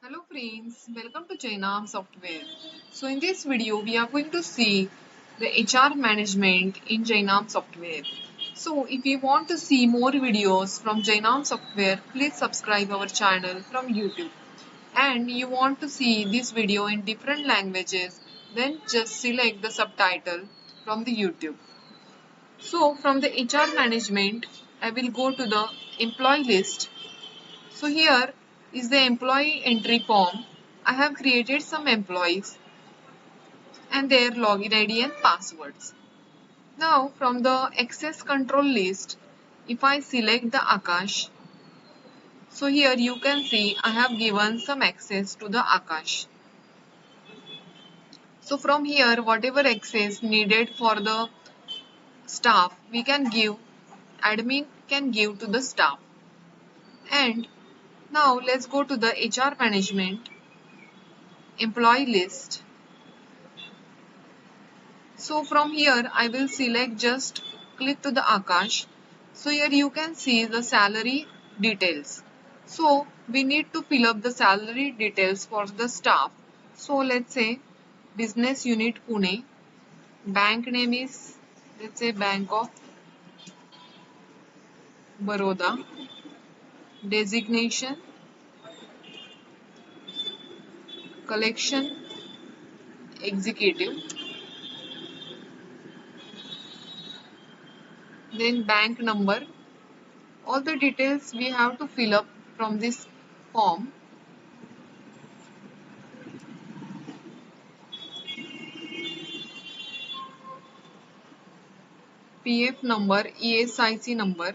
Hello friends, welcome to Jainam Software. So in this video we are going to see the HR management in Jainam Software. So if you want to see more videos from Jainam Software, please subscribe our channel from YouTube. And you want to see this video in different languages, then just select the subtitle from the YouTube. So from the HR management, I will go to the employee list. So here is the employee entry form. I have created some employees and their login ID and passwords. Now from the access control list, if I select the Akash, so here you can see I have given some access to the Akash. So from here whatever access needed for the staff we can give, admin can give to the staff. And now let's go to the HR management employee list. So from here I will select, just click to the Akash. So here you can see the salary details. So we need to fill up the salary details for the staff. So let's say business unit Pune, bank name is, let's say Bank of Baroda, designation collection executive, then bank number. All the details we have to fill up from this form. PF number, ESIC number.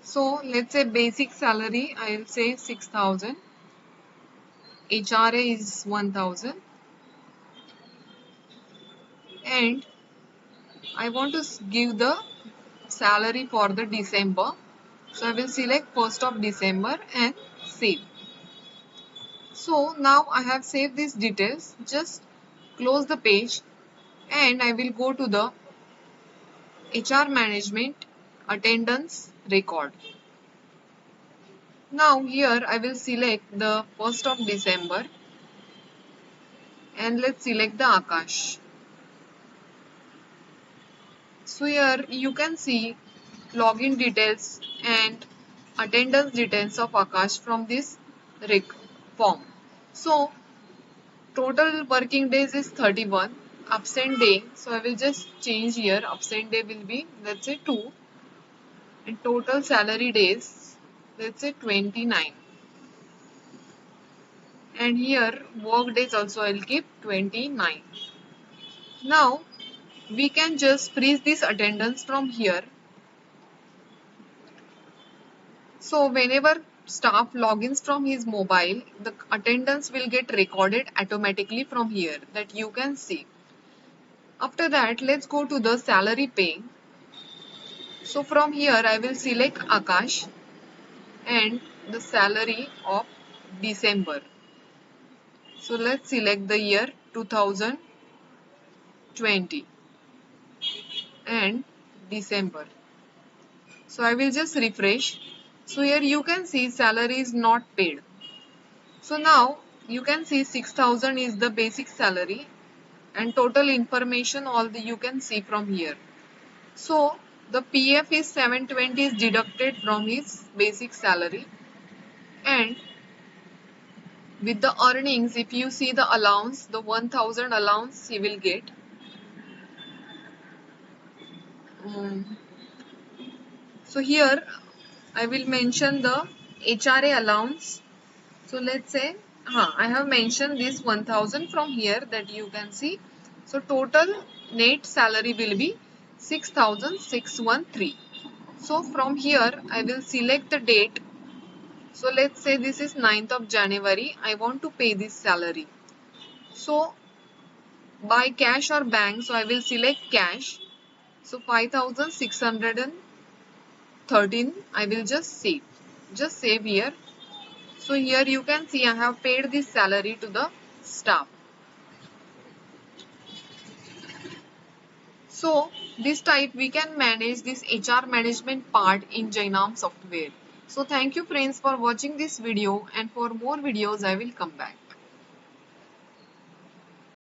So let's say basic salary, I'll say 6,000. HRA is 1,000. And I want to give the salary for the December. So I will select 1st of December and save. So now I have saved these details. Just close the page and I will go to the HR management attendance record. Now here I will select the 1st of December and let's select the Akash. So here you can see login details and attendance details of Akash from this form. So total working days is 31. Absent day, so I will just change here. Absent day will be, let's say 2, and total salary days, let's say 29. And here work days also I will keep 29. Now we can just freeze this attendance from here. So whenever staff logins from his mobile, the attendance will get recorded automatically from here, that you can see. After that, let's go to the salary pay. So from here I will select Akash and the salary of December. So let's select the year 2020 and December. So I will just refresh. So here you can see salary is not paid. So now you can see 6,000 is the basic salary and total information all you can see from here. So the PF is 720 is deducted from his basic salary, and with the earnings, if you see the allowance, the 1,000 allowance he will get. So here I will mention the HRA allowance. So let's say I have mentioned this 1,000 from here, that you can see. So total net salary will be 6,613. So from here I will select the date. So let's say this is 9th of January. I want to pay this salary. So by cash or bank, so I will select cash. So 5,613 I will just save. Just save here. So here you can see I have paid this salary to the staff. So this type we can manage this HR management part in Jainam software. So thank you friends for watching this video, and for more videos I will come back.